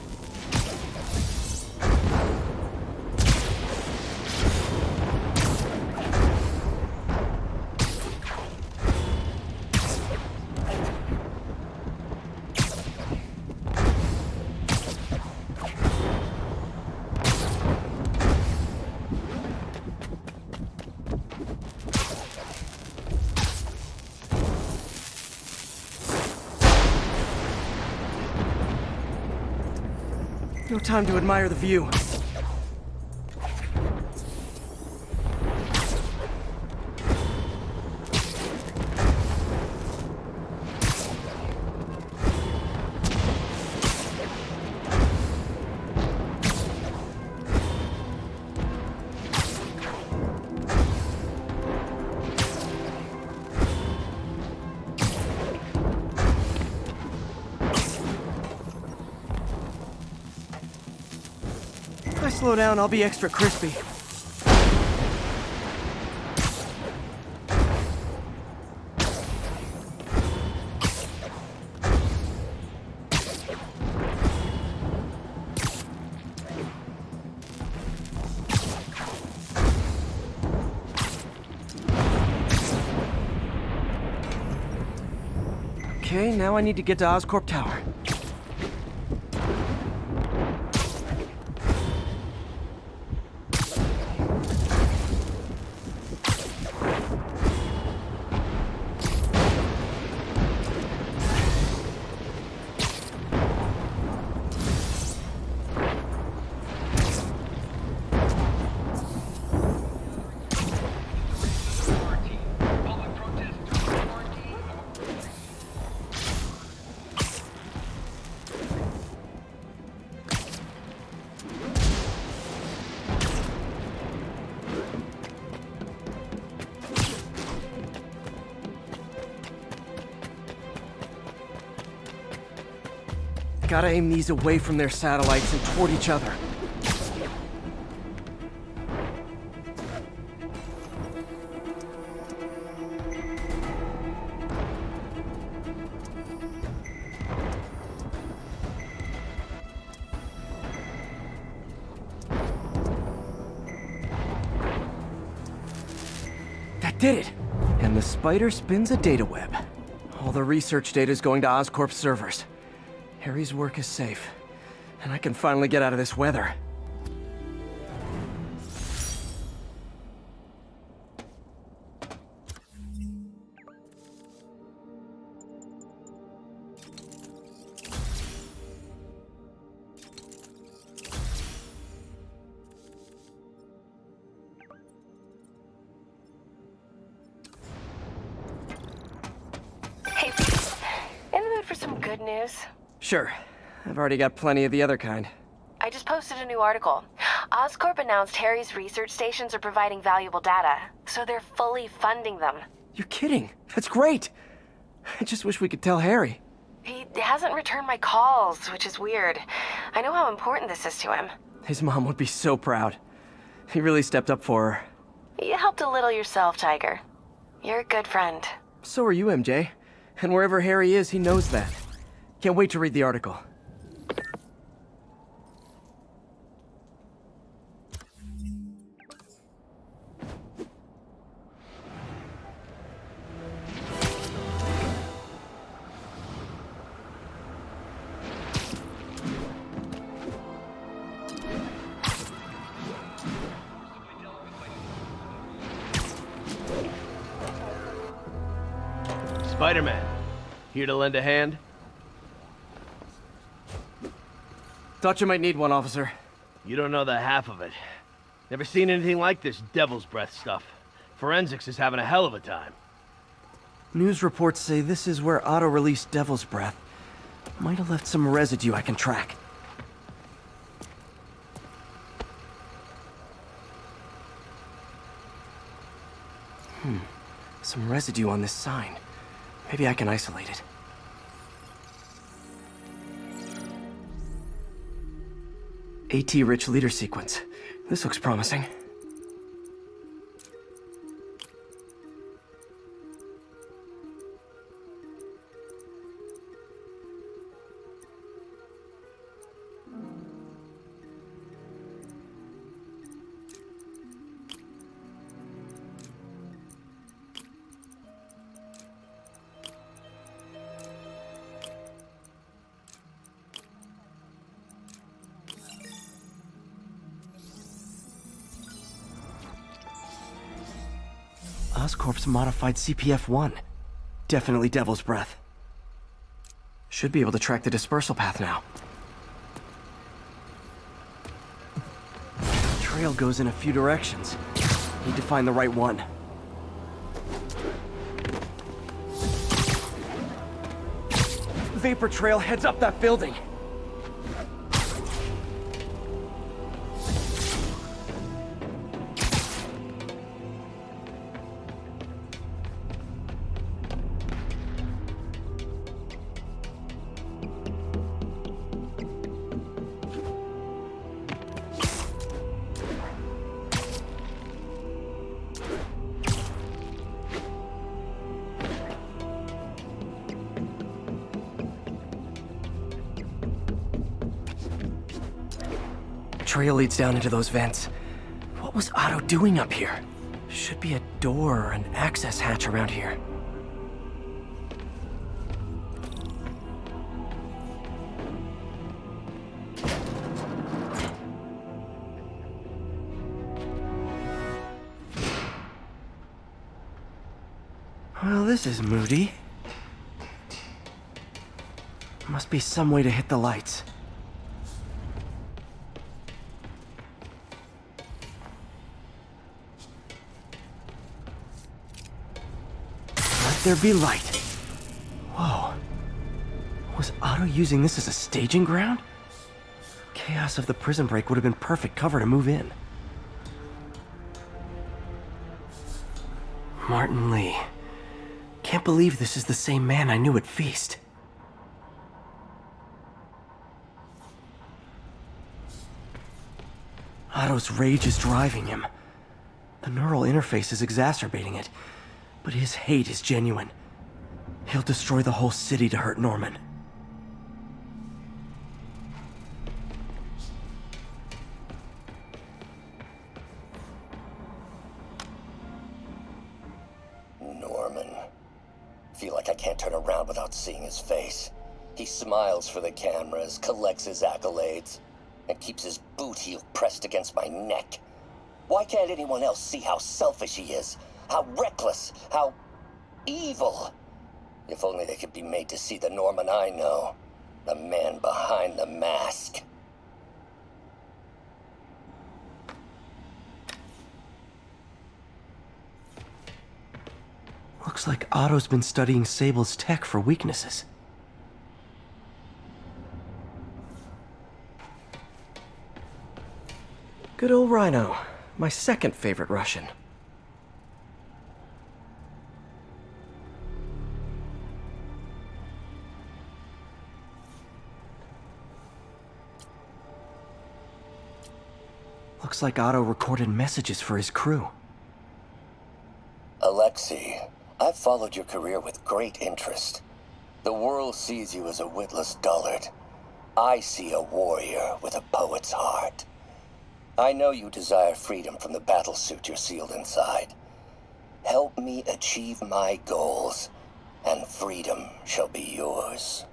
No time to admire the view. If I slow down, I'll be extra crispy. Okay, now I need to get to Oscorp Tower. Gotta aim these away from their satellites and toward each other. That did it! And the spider spins a data web. All the research data is going to Oscorp's servers. Harry's work is safe, and I can finally get out of this weather. some good news? Sure. I've already got plenty of the other kind. I just posted a new article. Oscorp announced Harry's research stations are providing valuable data, so they're fully funding them. You're kidding. That's great. I just wish we could tell Harry. He hasn't returned my calls, which is weird. I know how important this is to him. His mom would be so proud. He really stepped up for her. You helped a little yourself, Tiger. You're a good friend. So are you, MJ. And wherever Harry is, he knows that. Can't wait to read the article. Spider-Man, here to lend a hand? Thought you might need one, officer. You don't know the half of it. Never seen anything like this devil's breath stuff. Forensics is having a hell of a time. News reports say this is where Otto released Devil's Breath. Might have left some residue I can track. Some residue on this sign. Maybe I can isolate it. AT-rich leader sequence. This looks promising. Oscorp's modified CPF-1. Definitely Devil's Breath. Should be able to track the dispersal path now. Trail goes in a few directions. Need to find the right one. Vapor trail heads up that building. Trail leads down into those vents. What was Otto doing up here? Should be a door or an access hatch around here. Well, this is moody. Must be some way to hit the lights. There be light. Whoa. Was Otto using this as a staging ground? Chaos of the prison break would have been perfect cover to move in. Martin Lee. Can't believe this is the same man I knew at Feast. Otto's rage is driving him. The neural interface is exacerbating it. But his hate is genuine. He'll destroy the whole city to hurt Norman. Norman. Feel like I can't turn around without seeing his face. He smiles for the cameras, collects his accolades, and keeps his boot heel pressed against my neck. Why can't anyone else see how selfish he is? How reckless, how evil. If only they could be made to see the Norman I know. The man behind the mask. Looks like Otto's been studying Sable's tech for weaknesses. Good old Rhino. My second favorite Russian. Looks like Otto recorded messages for his crew. Alexei, I've followed your career with great interest. The world sees you as a witless dullard. I see a warrior with a poet's heart. I know you desire freedom from the battlesuit you're sealed inside. Help me achieve my goals, and freedom shall be yours.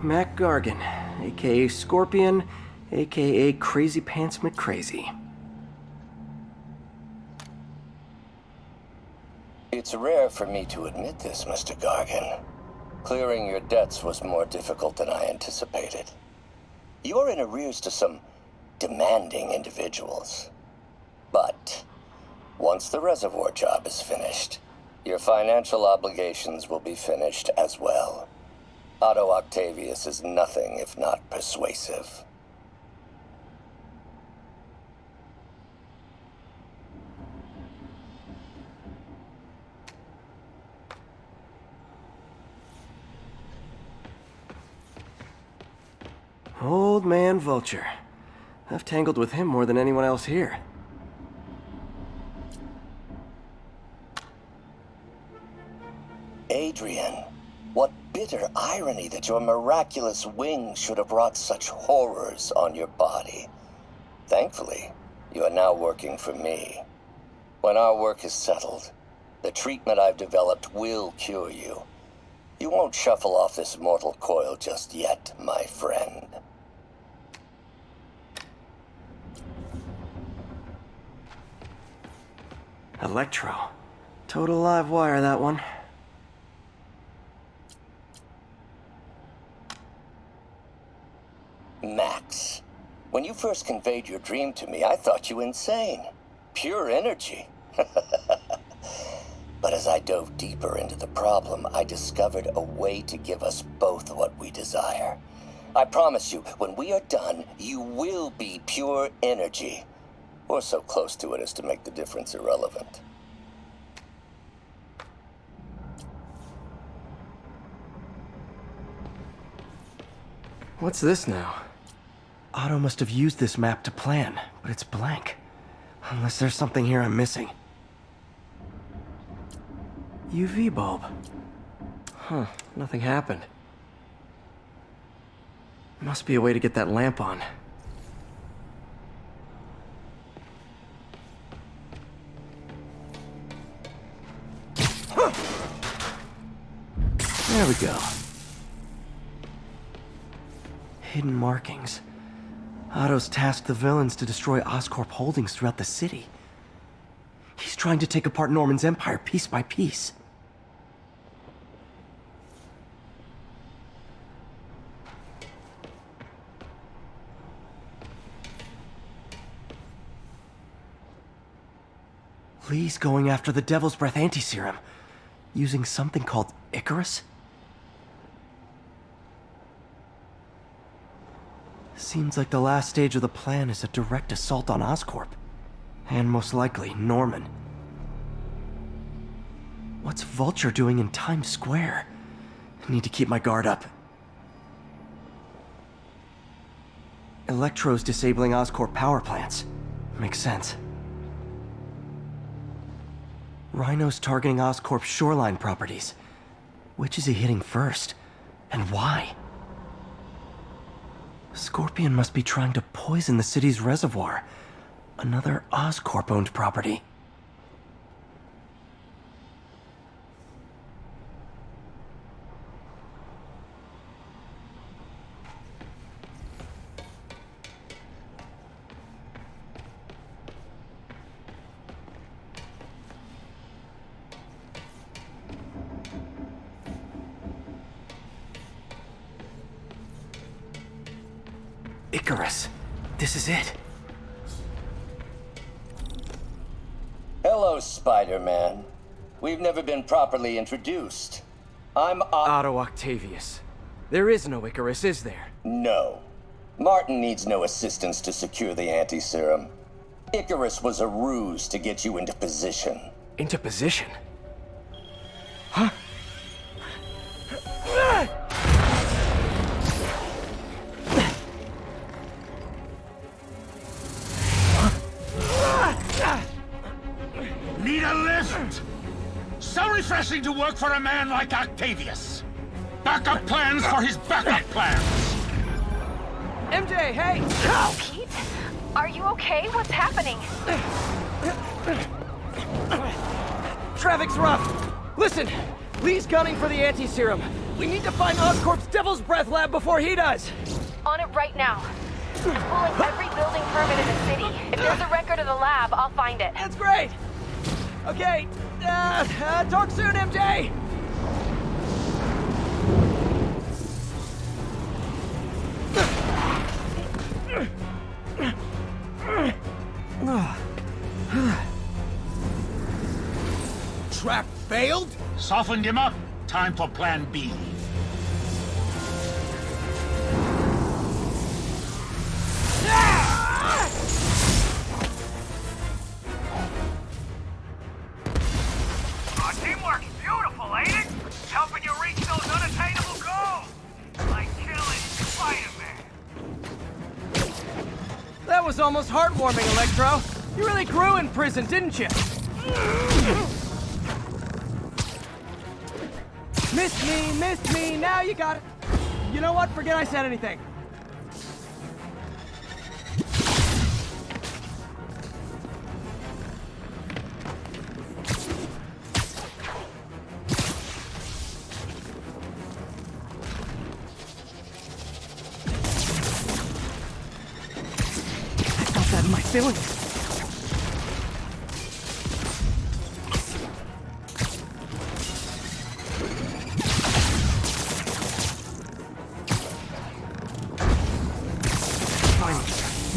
Mac Gargan, aka Scorpion, aka Crazy Pants McCrazy. It's rare for me to admit this, Mr. Gargan. Clearing your debts was more difficult than I anticipated. You're in arrears to some demanding individuals. But once the reservoir job is finished, your financial obligations will be finished as well. Otto Octavius is nothing if not persuasive. Old man Vulture. I've tangled with him more than anyone else here. Adrian, what bitter irony that your miraculous wings should have brought such horrors on your body. Thankfully, you are now working for me. When our work is settled, the treatment I've developed will cure you. You won't shuffle off this mortal coil just yet, my friend. Electro. Total live wire, that one. Max, when you first conveyed your dream to me, I thought you insane. Pure energy. But as I dove deeper into the problem, I discovered a way to give us both what we desire. I promise you, when we are done, you will be pure energy. Or so close to it as to make the difference irrelevant. What's this now? Otto must have used this map to plan, but it's blank. Unless there's something here I'm missing. UV bulb. Huh, nothing happened. Must be a way to get that lamp on. There we go. Hidden markings. Otto's tasked the villains to destroy Oscorp holdings throughout the city. He's trying to take apart Norman's empire piece by piece. Lee's going after the Devil's Breath anti-serum, using something called Icarus? Seems like the last stage of the plan is a direct assault on Oscorp. And most likely, Norman. What's Vulture doing in Times Square? I need to keep my guard up. Electro's disabling Oscorp power plants. Makes sense. Rhino's targeting Oscorp's shoreline properties. Which is he hitting first? And why? Scorpion must be trying to poison the city's reservoir. Another Oscorp-owned property. Icarus. This is it. Hello, Spider-Man. We've never been properly introduced. I'm Otto Octavius. There is no Icarus, is there? No. Martin needs no assistance to secure the anti-serum. Icarus was a ruse to get you into position. Into position? Huh? Need a lift? So refreshing to work for a man like Octavius. Backup plans for his backup plans. MJ, hey! Pete? Are you okay? What's happening? Traffic's rough. Listen, Lee's gunning for the anti-serum. We need to find Oscorp's Devil's Breath lab before he does. On it right now. I'm pulling every building permit in the city. If there's a record of the lab, I'll find it. That's great. Okay, talk soon, MJ. Trap failed? Softened him up. Time for plan B. Teamwork's beautiful, ain't it? Helping you reach those unattainable goals. Like killing Spider-Man. That was almost heartwarming, Electro. You really grew in prison, didn't you? Missed me, now you got it. You know what? Forget I said anything. I felt that in my feelings.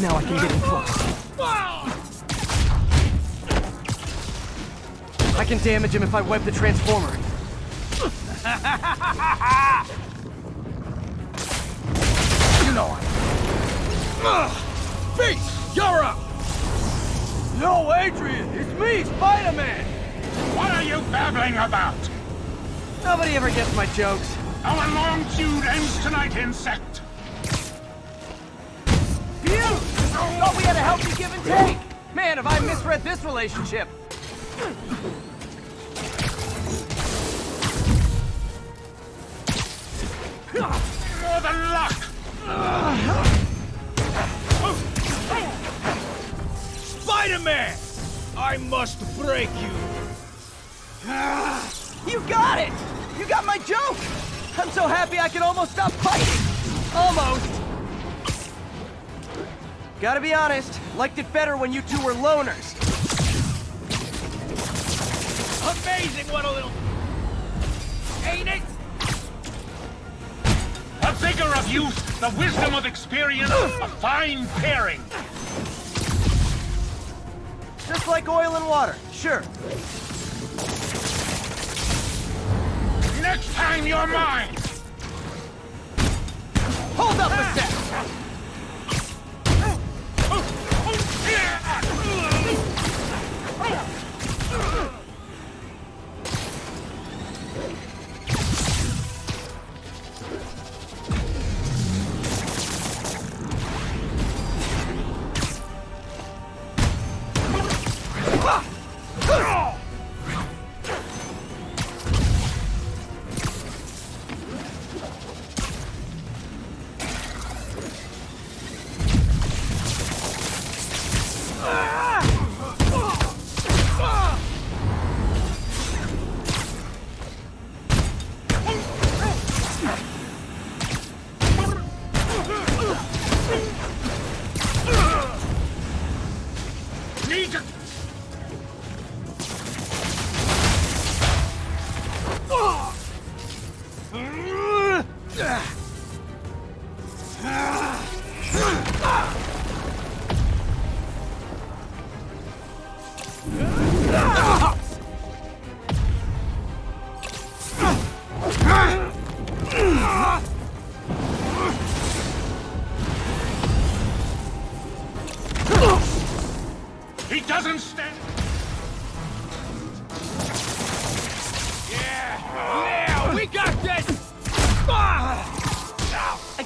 Now I can get in close. I can damage him if I web the transformer. You know it. Beast, you're up! Yo, Adrian, it's me, Spider-Man! What are you babbling about? Nobody ever gets my jokes. Our long feud ends tonight, insect. Thought we had a healthy give and take! Man, have I misread this relationship! More than luck! Spider-Man! I must break you! You got it! You got my joke! I'm so happy I can almost stop fighting! Almost! Gotta be honest, liked it better when you two were loners. Amazing what a little... Ain't it? The vigor of youth, the wisdom of experience, a fine pairing. Just like oil and water, sure. Next time you're mine! Hold up a sec!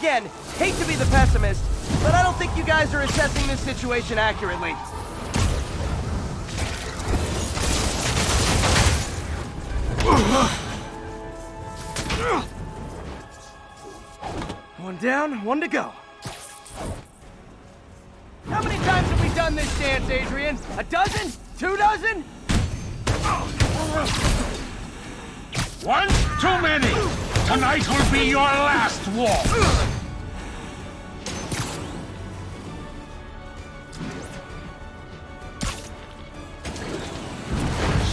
Again, hate to be the pessimist, but I don't think you guys are assessing this situation accurately. One down, one to go. How many times have we done this dance, Adrian? A dozen? 2 dozen? One too many! Tonight will be your last walk!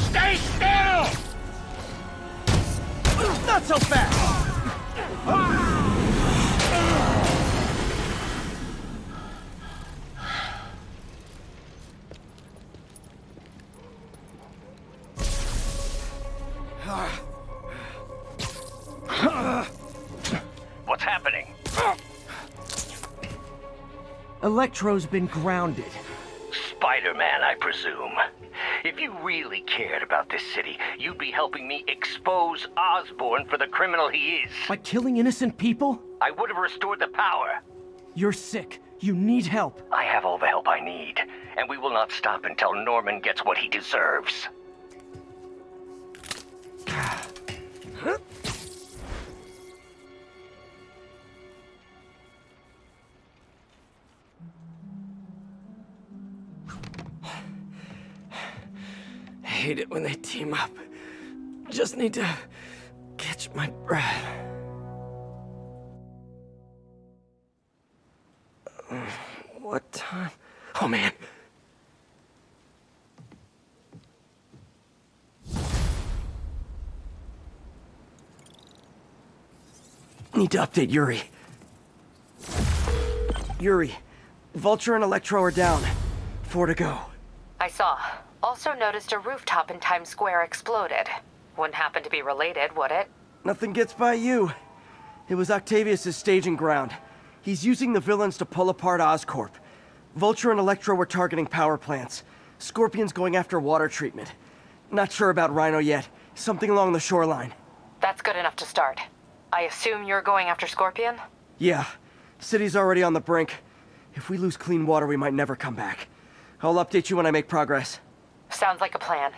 Stay still! Not so fast! What's happening? Electro's been grounded. Spider-Man, I presume. If you really cared about this city, you'd be helping me expose Osborn for the criminal he is. By killing innocent people? I would have restored the power. You're sick. You need help. I have all the help I need, and we will not stop until Norman gets what he deserves. I hate it when they team up. Just need to catch my breath. What time? Oh, man. Need to update Yuri. Yuri, Vulture and Electro are down. 4 to go. I saw. Also noticed a rooftop in Times Square exploded. Wouldn't happen to be related, would it? Nothing gets by you. It was Octavius' staging ground. He's using the villains to pull apart Oscorp. Vulture and Electro were targeting power plants. Scorpion's going after water treatment. Not sure about Rhino yet. Something along the shoreline. That's good enough to start. I assume you're going after Scorpion? Yeah. City's already on the brink. If we lose clean water, we might never come back. I'll update you when I make progress. Sounds like a plan.